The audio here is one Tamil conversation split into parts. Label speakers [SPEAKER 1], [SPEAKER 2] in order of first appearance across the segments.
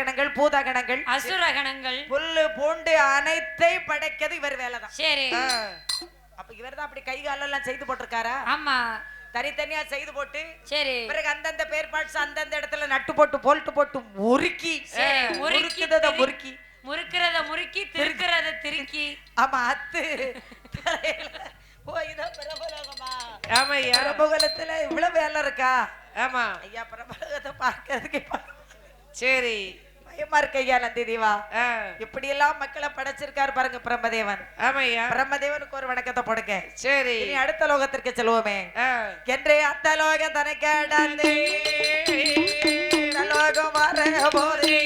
[SPEAKER 1] கணங்கள் பூதகணங்கள்
[SPEAKER 2] அசுரகணங்கள்
[SPEAKER 1] புல்லு பூண்டு அனைத்தை படைக்கிறது இவர் வேலைதான்.
[SPEAKER 2] சரி,
[SPEAKER 1] அப்ப இவர்தான் அப்படி கை காலெல்லாம் செய்து போட்டிருக்காரா?
[SPEAKER 2] ஆமா,
[SPEAKER 1] தனித்தனியா செய்து போட்டு
[SPEAKER 2] சரி,
[SPEAKER 1] பிறகு அந்தந்த பேர் பார்ட்ஸ் அந்தந்த இடத்துல நட்டு போட்டு போல்ட்டு போட்டு முறுக்கி முறுக்கி
[SPEAKER 2] முறுக்கிறத முறுக்கி திருக்கிறத திருக்கி.
[SPEAKER 1] ஆமா, அத்து போய்தான் பிரபலோகமா.
[SPEAKER 3] ஆமா ஐயா,
[SPEAKER 1] பிரபலத்துல இவ்வளவு வேலை இருக்கா?
[SPEAKER 3] ஆமா
[SPEAKER 1] ஐயா, பிரபலகத்தை பார்க்கறதுக்கு
[SPEAKER 3] சரி
[SPEAKER 1] பயமா இருக்கு ஐயா. நந்தி தேவா இப்படி எல்லாம் மக்களை படைச்சிருக்காரு பாருங்க பிரம்மதேவன்.
[SPEAKER 3] ஆமா ஐயா,
[SPEAKER 1] பிரம்மதேவனுக்கு ஒரு வணக்கத்தை போடுங்க.
[SPEAKER 3] சரி,
[SPEAKER 1] இனி அடுத்த லோகத்திற்கு செல்வோமே. என்றே அந்த லோகம் தனக்கு கடந்து லோகம் வர போதே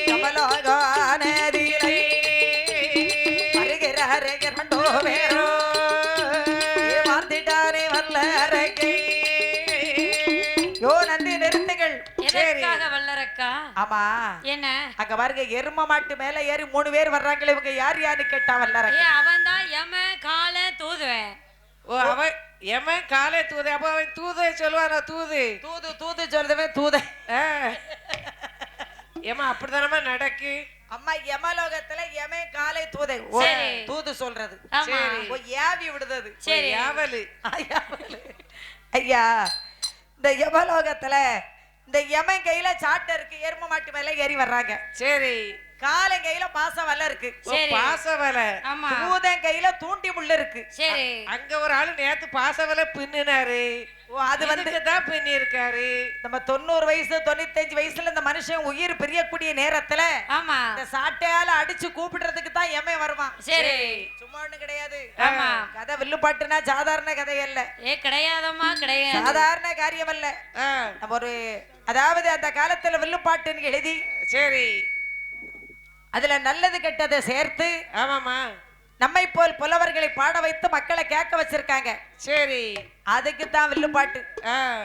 [SPEAKER 1] கமலோகம் நதியிலே வருகிறார் இரண்டோ பேரோ வாழ்ந்துட்டானே வல்லரக்கை. யோ நந்தி நிறுத்துங்கள்.
[SPEAKER 2] எதற்காக வல்லரக்கா?
[SPEAKER 1] ஆமா,
[SPEAKER 2] என்ன
[SPEAKER 1] அங்க பாருங்க, எரும மாட்டு மேல ஏறி 3 பேர் வர்றாங்களே, இவங்க யார் யாரு கேட்டா வல்லரக்கை?
[SPEAKER 2] அவன் தான் யம கால தூதுவன்.
[SPEAKER 3] ஓ, அவன் எமன் காலை தூது. அப்ப அவன் தூது சொல்லுவானா? தூது
[SPEAKER 1] தூது தூது சொல்றவன் தூத.
[SPEAKER 3] ஏமா அப்படித்தானமா நடக்கு.
[SPEAKER 1] அம்மா யமலோகத்துல யமே காலை தூதை தூது சொல்றது. ஏவி விடுதது.
[SPEAKER 2] சரி,
[SPEAKER 3] யாவலு
[SPEAKER 1] ஐயா, இந்த யமலோகத்துல இந்த யமன் கையில சாட்டை இருக்கு, எரும மாட்டு மேல ஏறி வர்றாங்க.
[SPEAKER 3] சரி,
[SPEAKER 1] காலை கையில பாசவலை இருக்கு.
[SPEAKER 3] பாசவலை.
[SPEAKER 1] தூதன் கையில தூண்டி முள்ள இருக்கு.
[SPEAKER 2] சரி,
[SPEAKER 3] அங்க ஒரு ஆளு நேத்து பாசவலை பின்னினாரு.
[SPEAKER 1] அது வந்துதான்
[SPEAKER 3] பின்னி இருக்காரு.
[SPEAKER 1] நம்ம 90 வயசு 95 வயசுல இந்த மனுஷன் உயிர் பிரியக்கூடிய நேரத்துல
[SPEAKER 2] ஆமா,
[SPEAKER 1] இந்த சாட்டையால அடிச்சு கூப்பிடுறதுக்கு தான் எமே வருவான்.
[SPEAKER 2] சரி,
[SPEAKER 1] சும்மா ஒண்ணு கிடையாது.
[SPEAKER 2] ஆமா,
[SPEAKER 1] கதை வில்லுப்பாட்டுனா சாதாரண கதை அல்ல.
[SPEAKER 2] கிடையாதம்மா, கிடையாது,
[SPEAKER 1] சாதாரண காரியம் அல்ல. நம்ம ஒரு அதாவது அந்த காலத்துல வில்லுப்பாட்டுன்னு எழுதி,
[SPEAKER 3] சரி,
[SPEAKER 1] அதுல நல்லது கெட்டதை சேர்த்து,
[SPEAKER 3] ஆமாமா,
[SPEAKER 1] நம்மை போல் புலவர்களை பாட வைத்து மக்களை கேட்க வச்சிருக்காங்க.
[SPEAKER 3] சரி,
[SPEAKER 1] அதுக்கு தான் வில்லுப்பாட்டு.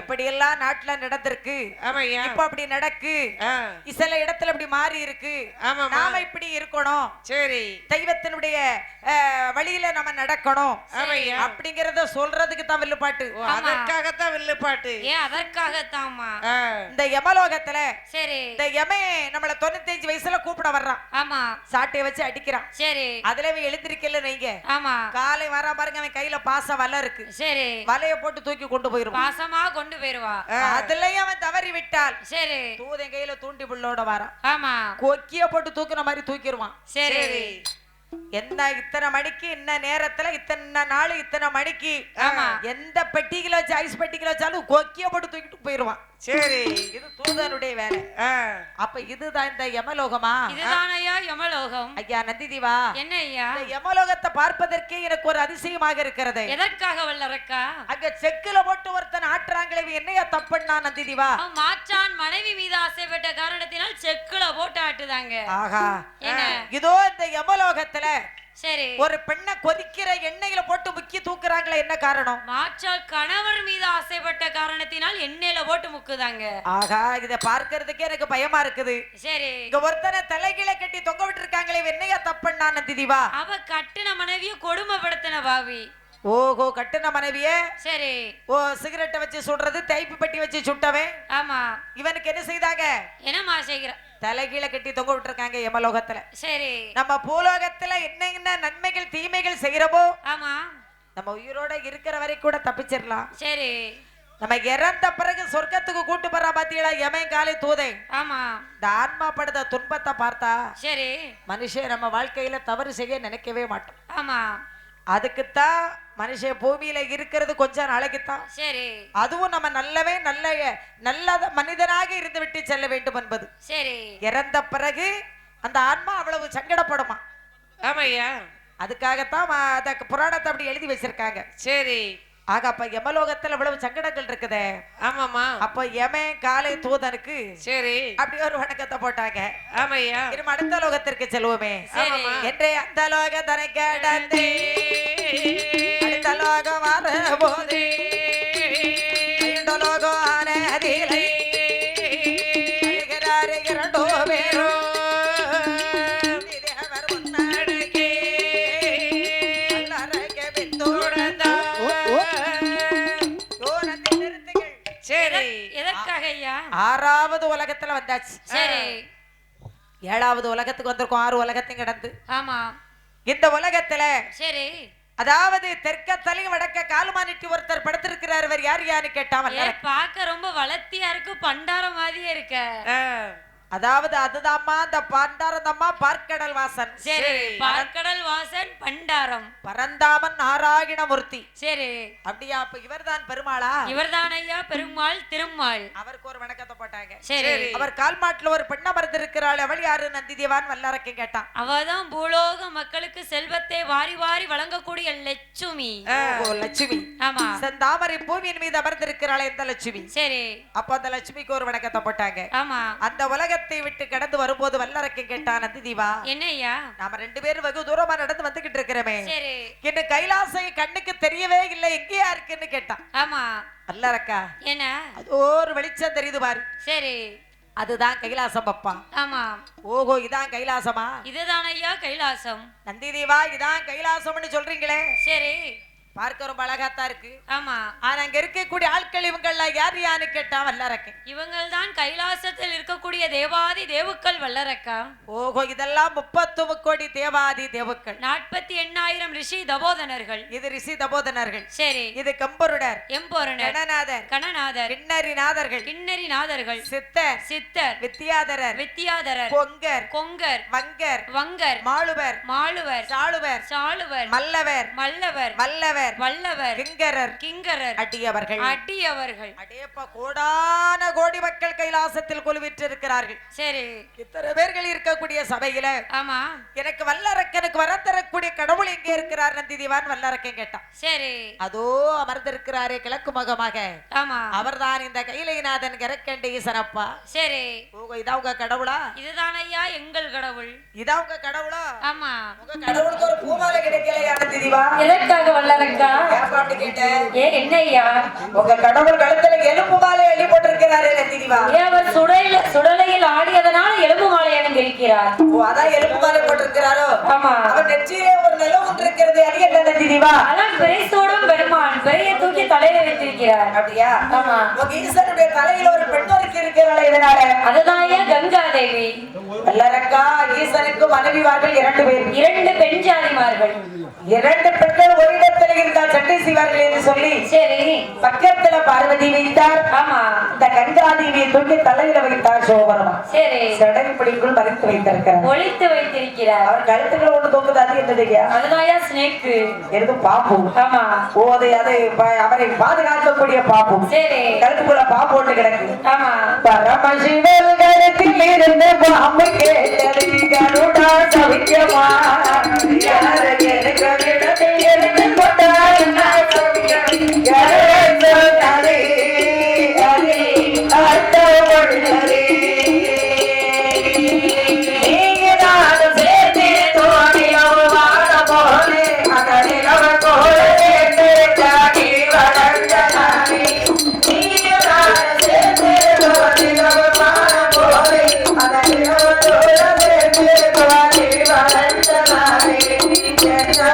[SPEAKER 1] இப்படி எல்லாம் நாட்டுல நடந்திருக்கு. இப்ப அப்படி நடக்கு. சில இடத்துல இப்படி மாறி இருக்கு. நாம இப்படி இருக்கணும். சரி, தெய்வத்தினுடைய வழியில நம்ம நடக்கணும் அப்படிங்கறத சொல்றதுக்கு தான் வில்லுப்பாட்டு.
[SPEAKER 3] அதற்காகத்தான் வில்லுப்பாட்டு.
[SPEAKER 2] அதற்காகத்தாம்மா
[SPEAKER 1] இந்த யமலோகத்துல
[SPEAKER 2] சரி
[SPEAKER 1] இந்த யமே நம்மள 95 வயசுல கூப்பிட வர்றான்.
[SPEAKER 2] ஆமா,
[SPEAKER 1] சாட்டையை வச்சு அடிக்கிறான்.
[SPEAKER 2] சரி,
[SPEAKER 1] அதுல எழுந்திருக்கல நீங்க.
[SPEAKER 2] ஆமா,
[SPEAKER 1] காலை வர பாருங்க, அவன் கையில பாச வலை இருக்கு.
[SPEAKER 2] சரி,
[SPEAKER 1] வலைய போட்டு தூக்கி கொண்டு போயிருவான்.
[SPEAKER 2] பாசமா கொண்டு போயிருவா.
[SPEAKER 1] அதுலயும் அவன் தவறி விட்டால்
[SPEAKER 2] சரி
[SPEAKER 1] தூதன் கையில தூண்டி புள்ளோட வரான்.
[SPEAKER 2] ஆமா,
[SPEAKER 1] கொக்கிய போட்டு தூக்குற மாதிரி தூக்கிடுவான்.
[SPEAKER 2] சரி,
[SPEAKER 1] என்ன இத்தனை மணிக்கு இன்ன நேரத்துல இத்தனை நாள் இத்தனை மணிக்கு எந்த பெட்டிக்குள்ள வச்சு ஐஸ் பெட்டிக்குள்ள வச்சாலும் கொக்கிய போட்டு தூக்கிட்டு போயிருவான். சரி, இது தூதனுடைய வேலை. அப்ப இதுதான் இந்த யமலோகமா?
[SPEAKER 2] இதுதான் ஐயா யமலோகம்.
[SPEAKER 1] ஐயா நந்தி தேவா,
[SPEAKER 2] என்ன ஐயா?
[SPEAKER 1] இந்த யமலோகத்தை பார்ப்பதற்கு எனக்கு ஒரு அதிசயமாக இருக்கிறது.
[SPEAKER 2] எதற்காக வல்லரக்கா?
[SPEAKER 1] அங்க செக்குல போட்டு ஒருத்தன் ஆட்டுறாங்களே, என்னையா தப்புன்னா நந்தி தேவா?
[SPEAKER 2] மாற்றான் மனைவி மீது ஆசைப்பட்ட காரணத்தினால் செக்குல போட்டு ஆட்டுதாங்க.
[SPEAKER 1] ஆஹா,
[SPEAKER 2] என்ன
[SPEAKER 1] இதோ இந்த யமலோகத்துல
[SPEAKER 2] சரி
[SPEAKER 1] ஒரு பெண்ணை கொதிக்கிற எண்ணெயில போட்டு முக்கி தூக்குறாங்களே, என்ன காரணம்?
[SPEAKER 2] மாற்றால் கணவர் மீது ஆசைப்பட்ட காரணத்தினால் எண்ணெயில போட்டு முக்குதாங்க.
[SPEAKER 1] ஆகா, இத பார்க்கிறதுக்கே எனக்கு பயமா இருக்குது.
[SPEAKER 2] சரி,
[SPEAKER 1] இங்க ஒருத்தனை தலைகீழ கட்டி தொங்க விட்டு இருக்காங்களே, என்னையா தப்புன்னா நந்தி தேவா?
[SPEAKER 2] அவ கட்டின மனைவிய கொடுமைப்படுத்தின பாவி.
[SPEAKER 1] ஓஹோ, கட்டின மனைவிய
[SPEAKER 2] சரி
[SPEAKER 1] சிகரெட்டை வச்சு சுடுறது, தைப்பு பெட்டி வச்சு சுட்டவன்.
[SPEAKER 2] ஆமா,
[SPEAKER 1] இவனுக்கு என்ன செய்தாங்க?
[SPEAKER 2] என்னமா செய்கிற?
[SPEAKER 1] தலைகீழ கட்டி தொங்க விட்டு இருக்காங்க யமலோகத்துல.
[SPEAKER 2] சரி,
[SPEAKER 1] நம்ம பூலோகத்துல என்ன நன்மைகள் தீமைகள் செய்யறப்போ
[SPEAKER 2] ஆமா
[SPEAKER 1] நம்ம உயிரோட இருக்கிற வரை கூட தப்பிச்சிடலாம்.
[SPEAKER 2] சரி,
[SPEAKER 1] நம்ம இறந்த பிறகு சொர்க்கத்துக்கு கூட்டு போறா பாத்தீங்களா யமன் காலை தூதை.
[SPEAKER 2] ஆமா,
[SPEAKER 1] இந்த ஆன்மா படுத துன்பத்தை பார்த்தா
[SPEAKER 2] சரி
[SPEAKER 1] மனுஷன் நம்ம வாழ்க்கையில தவறு செய்ய நினைக்கவே மாட்டோம்.
[SPEAKER 2] ஆமா,
[SPEAKER 1] அதுக்குத்தான் மனுஷன் பூமியில இருக்கிறது கொஞ்ச நாளைக்குத்தான்.
[SPEAKER 2] சரி, அதுவும்
[SPEAKER 1] நம்ம நல்ல மனிதனாக இருந்து விட்டு செல்ல வேண்டும் என்பது.
[SPEAKER 2] சரி,
[SPEAKER 1] இறந்த பிறகு அந்த ஆன்மா அவ்வளவு சங்கடப்படுமா?
[SPEAKER 3] ஆமையா,
[SPEAKER 1] அதுக்காகத்தான் புராணத்தை அப்படி எழுதி வச்சிருக்காங்க.
[SPEAKER 3] சரி,
[SPEAKER 1] ஆக அப்ப யமலோகத்துல இவ்வளவு சங்கடங்கள் இருக்குதே.
[SPEAKER 3] ஆமாமா,
[SPEAKER 1] அப்ப யமே காலை தூதனுக்கு சரி அப்படி ஒரு வணக்கத்தை போட்டாங்க.
[SPEAKER 3] ஆமையா,
[SPEAKER 1] அடுத்த லோகத்திற்கு செல்வோமே. என்றே அந்த லோகத்தனை கேடந்தே அடுத்த லோகம் வர போதே லோகம் ஆனதில்லை இரண்டோ பேரோ ஆறாவது உலகத்துல வந்தாச்சு.
[SPEAKER 2] சரி.
[SPEAKER 1] 7வது உலகத்துக்கு வந்திருக்கோம். 6 உலகத்தையும் கடந்து.
[SPEAKER 2] ஆமா.
[SPEAKER 1] இந்த உலகத்துல
[SPEAKER 2] சரி.
[SPEAKER 1] அதாவது தெற்க தலை வடக்க காலுமானிட்டு ஒருத்தர் படுத்திருக்கிறார். அவர் யார் யாரு கேட்டாமல்ல.
[SPEAKER 2] பாக்க ரொம்ப வளர்த்தியா இருக்கு, பண்டாரம் மாதிரியே இருக்க.
[SPEAKER 1] அதாவது அதுதாம்மா அந்த பண்டாரந்தம்மா பார்க்கடல் வாசன்.
[SPEAKER 2] சரி. பார்க்கடல் வாசன் பண்டாரம்
[SPEAKER 1] பரந்தாமன் நாராயணமூர்த்தி.
[SPEAKER 2] சரி.
[SPEAKER 1] அப்படியா? அப்ப இவர்தான் பெருமாளா?
[SPEAKER 2] இவர்தான் ஐயா பெருமாள் திருமால்.
[SPEAKER 1] அவருக்கு ஒரு வணக்கத்தை போட்டாங்க.
[SPEAKER 2] சரி.
[SPEAKER 1] அவர் கால் மாட்டுல ஒரு பெண் அமர்ந்து இருக்கிறாள். அவள் யாரு? நந்தி தேவான் வல்லரக்கை கேட்டான்.
[SPEAKER 2] அவதான் பூலோக மக்களுக்கு செல்வத்தை வாரி வாரி வழங்கக்கூடிய லட்சுமி.
[SPEAKER 1] லட்சுமி.
[SPEAKER 2] ஆமா.
[SPEAKER 1] செந்தாமரை பூமியின் மீது அமர்ந்து இருக்கிறாள் இந்த லட்சுமி.
[SPEAKER 2] சரி.
[SPEAKER 1] அப்ப அந்த லட்சுமிக்கு ஒரு வணக்கத்தை போட்டாங்க.
[SPEAKER 2] ஆமா.
[SPEAKER 1] அந்த உலகத்தை விட்டு கடந்து வரும்போது வல்லரக்கை கேட்டான். நந்தி தீவா,
[SPEAKER 2] என்னய்யா?
[SPEAKER 1] நாம 2 பேரும் வெகு தூரமா நடந்து வந்துகிட்டு இருக்கிறோமே,
[SPEAKER 2] சரி,
[SPEAKER 1] என்ன கைலாசை கண்ணுக்கு தெரியவே இல்லை, எங்கேயா இருக்குன்னு கேட்டான்.
[SPEAKER 2] ஆமா.
[SPEAKER 1] வல்லரக்கா,
[SPEAKER 2] என்ன?
[SPEAKER 1] அது ஒரு வெளிச்சம் தெரியுது பாரு.
[SPEAKER 2] சரி.
[SPEAKER 1] அதுதான் கைலாசம் பப்பா.
[SPEAKER 2] ஆமா.
[SPEAKER 1] ஓஹோ, இதான் கைலாசமா?
[SPEAKER 2] இதுதான் ஐயா கைலாசம்.
[SPEAKER 1] நந்தி தேவா, இதான் கைலாசம்னு சொல்றீங்களே.
[SPEAKER 2] சரி.
[SPEAKER 1] பார்க்க ரொம்ப அழகாத்தான் இருக்கு.
[SPEAKER 2] ஆமா.
[SPEAKER 1] ஆனா அங்க இருக்கக்கூடிய ஆட்கள் இவங்கெல்லாம் யார் யான்னு கேட்டா வல்லரக்கை.
[SPEAKER 2] இவங்கள் தான் கைலாசத்தில் இருக்கக்கூடிய தேவாதி தேவுக்கள் வல்லரக்கா.
[SPEAKER 1] ஓஹோ, இதெல்லாம் 33 கோடி தேவாதி தேவுக்கள்.
[SPEAKER 2] 48,000 ரிஷி தபோதனர்கள்.
[SPEAKER 1] இது ரிஷி தபோதனர்கள்.
[SPEAKER 2] சரி.
[SPEAKER 1] இது கம்பருடர்,
[SPEAKER 2] எம்பொருணர்,
[SPEAKER 1] கணநாதர்,
[SPEAKER 2] கணநாதர்,
[SPEAKER 1] கிண்ணரிநாதர்கள்,
[SPEAKER 2] கிண்ணரிநாதர்கள்,
[SPEAKER 1] சித்தர்,
[SPEAKER 2] சித்தர்,
[SPEAKER 1] வித்தியாதரர்,
[SPEAKER 2] வித்தியாதரர்,
[SPEAKER 1] கொங்கர்,
[SPEAKER 2] கொங்கர்,
[SPEAKER 1] வங்கர்,
[SPEAKER 2] வங்கர்,
[SPEAKER 1] மாளுவர்,
[SPEAKER 2] மாளுவர்,
[SPEAKER 1] சாளுவர்,
[SPEAKER 2] சாளுவர்,
[SPEAKER 1] மல்லவர்,
[SPEAKER 2] மல்லவர்,
[SPEAKER 1] வல்லவர்,
[SPEAKER 2] வல்லவர்,
[SPEAKER 1] கிங்கரர்,
[SPEAKER 2] கிங்கரர்,
[SPEAKER 1] அடியவர்கள்.
[SPEAKER 2] அடியவர்கள்.
[SPEAKER 1] அடேப்பா, கோடான கோடி மக்கள் கைலாசத்தில் குழுவிட்டு இருக்கிறார்கள்.
[SPEAKER 2] சரி.
[SPEAKER 1] இத்தனை பேர்கள் இருக்கக்கூடிய சபையில
[SPEAKER 2] ஆமா.
[SPEAKER 1] எனக்கு வல்லரக்கனுக்கு வரம் தரக்கூடிய கடவுள் எங்கே இருக்கிறார் நந்தி தேவான் வல்லரக்கன் கேட்டான்.
[SPEAKER 2] சரி.
[SPEAKER 1] அதோ அமர்ந்திருக்கிறாரே கிழக்கு முகமாக,
[SPEAKER 2] ஆமா.
[SPEAKER 1] அவர்தான் இந்த கைலைநாதன் கரக்கண்ட ஈசனப்பா.
[SPEAKER 2] சரி.
[SPEAKER 1] ஓ, இதா உங்க கடவுளா?
[SPEAKER 2] இதுதான் ஐயா எங்கள் கடவுள்.
[SPEAKER 1] இதா உங்க கடவுளா?
[SPEAKER 2] ஆமா.
[SPEAKER 1] உங்க கடவுளுக்கு ஒரு பூமாலை கிடைக்கலையா நந்தி தேவா?
[SPEAKER 2] எதற்காக வல்லரக்கா?
[SPEAKER 1] ஏப்பாட்டு கேட்டேன்.
[SPEAKER 2] ஏ என்னய்யா?
[SPEAKER 1] உங்க கடவுள் கழுத்துல எலும்பு மாலை அள்ளி போட்டிருக்கிறாரே நந்தி தேவா.
[SPEAKER 2] அவர் சுடலையில் ஆடியதனால எலும்பு மாலை அணிந்திருக்கிறார்.
[SPEAKER 1] ஓ, அதான் எலும்பு மாலை போட்டிருக்கிறாரோ?
[SPEAKER 2] ஆமா.
[SPEAKER 1] அவர் நெற்றியிலே ஒரு நிலம் ஒன்று இருக்கிறது, அது என்ன நந்தி தேவா?
[SPEAKER 2] அதான் பிறைசூடும் பெருமான் பிறையை தூக்கி தலையில வைத்திருக்கிறார்.
[SPEAKER 1] அப்படியா?
[SPEAKER 2] ஆமா.
[SPEAKER 1] உங்க ஈசனுடைய தலையில ஒரு பெண்ணொருக்கு இருக்கிறாள், இதனால
[SPEAKER 2] அதுதான் ஐயா கங்கா தேவி.
[SPEAKER 1] வல்லரக்கா, ஈசனுக்கு மனைவிமார்கள் 2 பேர்,
[SPEAKER 2] 2 பெண் ஜாதிமார்கள்.
[SPEAKER 1] 2 பெண்கள் ஒரு இடத்துல இருந்தா சட்டை செய்வார்கள் என்று சொல்லி,
[SPEAKER 2] சரி,
[SPEAKER 1] பக்கத்துல பார்வதி வைத்தார்.
[SPEAKER 2] ஆமா.
[SPEAKER 1] இந்த கங்காதேவியை தூக்கி தலையில வைத்தார் சோபரமா.
[SPEAKER 2] சரி.
[SPEAKER 1] சடைப்பிடிக்குள் மறைத்து வைத்திருக்கிறார்,
[SPEAKER 2] ஒளித்து வைத்திருக்கிறார்.
[SPEAKER 1] அவர் கழுத்துக்கள் ஒண்ணு தூக்குது, அது என்னதுயா?
[SPEAKER 2] அதுதான் ஸ்னேக்.
[SPEAKER 1] எது? பாம்பு.
[SPEAKER 2] ஆமா.
[SPEAKER 1] ஓ, அது அவரை பாதுகாக்கக்கூடிய பாம்பு.
[SPEAKER 2] சரி.
[SPEAKER 1] கழுத்துக்குள்ள பாம்பு ஒன்று கிடக்கு.
[SPEAKER 2] ஆமா.
[SPEAKER 1] பரமசிவன் கழுத்தில் இருந்து பாம்பு கேட்டது கருடா சவிக்கமா, Yeah.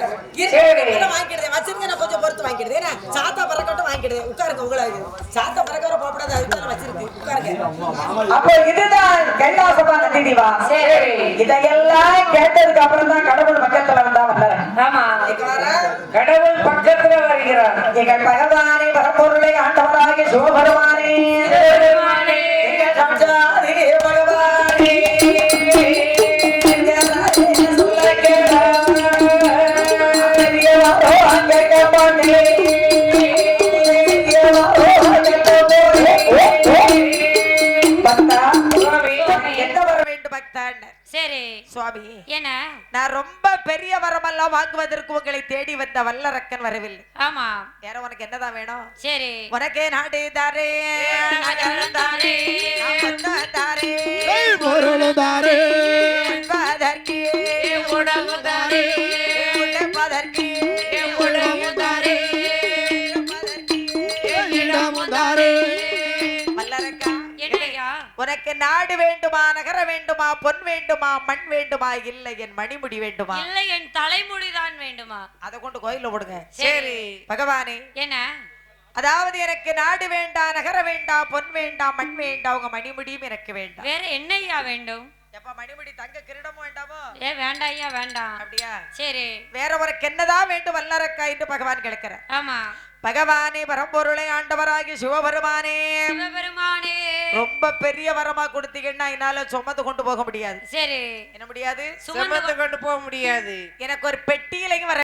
[SPEAKER 4] வாங்கிடுது வச்சிருங்க, நான் கொஞ்சம் பொறுத்து வாங்கிடுது. ஏன்னா சாத்தா பறக்கட்டும் வாங்கிடுது. உட்காருங்க, உங்களுக்கு சாத்தா பறக்க வர போகக்கூடாது, அதுக்கு வச்சிருக்கு. உட்காருங்க.
[SPEAKER 1] அப்போ இதுதான் கைலாசமான தீதிவா. சரி, இதையெல்லாம் கேட்டதுக்கு அப்புறம் தான் கடவுள் பக்கத்துல வந்தா வந்தாரு. ஆமா, கடவுள் பக்கத்துல வருகிறார். எங்கள் பகவானே பரம்பொருளை ஆண்டவராகிய சிவபெருமானே, எங்கள் சம்சாரி பகவானே, சொல்ல கேளா
[SPEAKER 2] சரி
[SPEAKER 1] சுவாமி,
[SPEAKER 2] என்ன
[SPEAKER 1] நான் ரொம்ப பெரிய வரமெல்லாம் வாங்குவதற்கு உங்களை தேடி வந்த வல்லரக்கன் வரவில்லை.
[SPEAKER 2] ஆமா,
[SPEAKER 1] வேற உனக்கு என்னதான் வேணும்?
[SPEAKER 2] சரி,
[SPEAKER 1] உனக்கே நாடு தாரே,
[SPEAKER 2] நகரம் தாரே,
[SPEAKER 1] தாரே,
[SPEAKER 5] பொருள் தாரே,
[SPEAKER 1] உண்பதற்கு,
[SPEAKER 2] உடம்பு தாரே,
[SPEAKER 1] உழைப்பதற்கு,
[SPEAKER 2] உடம்பு தாரே,
[SPEAKER 5] இடமும் தாரே.
[SPEAKER 1] வல்லரக்கா,
[SPEAKER 2] என்னையா
[SPEAKER 1] உனக்கு நாடு வேண்டுமா, நகர வேண்டுமா, பொன் வேண்டுமா, மண் வேண்டுமா, இல்லை என் மணிமுடி வேண்டுமா?
[SPEAKER 2] இல்லை, என் தலைமுடிதான் வேண்டுமா?
[SPEAKER 1] அதை கொண்டு கோயில்ல போடுங்க.
[SPEAKER 2] சரி
[SPEAKER 1] பகவானே,
[SPEAKER 2] என்ன?
[SPEAKER 1] அதாவது எனக்கு நாடு வேண்டாம், நகர வேண்டாம், பொன் வேண்டாம், மண் வேண்டாம், உங்க மணிமுடியும் எனக்கு வேண்டாம்.
[SPEAKER 2] வேற என்னையா வேண்டும்?
[SPEAKER 1] எப்ப மணிமுடி தங்க கிரீடமும் வேண்டாமோ?
[SPEAKER 2] வேண்டாம் ஐயா, வேண்டாம்.
[SPEAKER 1] அப்படியா?
[SPEAKER 2] சரி,
[SPEAKER 1] வேற உனக்கு என்னதான் வேண்டும் வல்லரக்கா என்று பகவான் கேட்கிறார்.
[SPEAKER 2] ஆமா,
[SPEAKER 1] பகவானே பரம்பொருளை ஆண்டவராகி சிவபெருமானே,
[SPEAKER 2] சிவபெருமானே,
[SPEAKER 1] ரொம்ப பெரிய வரமா கொடுத்தீங்கன்னா என்னால சுமந்து கொண்டு போக முடியாது.
[SPEAKER 2] சரி,
[SPEAKER 1] என்ன முடியாது?
[SPEAKER 2] சுமந்து
[SPEAKER 3] கொண்டு போக முடியாது.
[SPEAKER 1] எனக்கு ஒரு பெட்டியிலையும் வர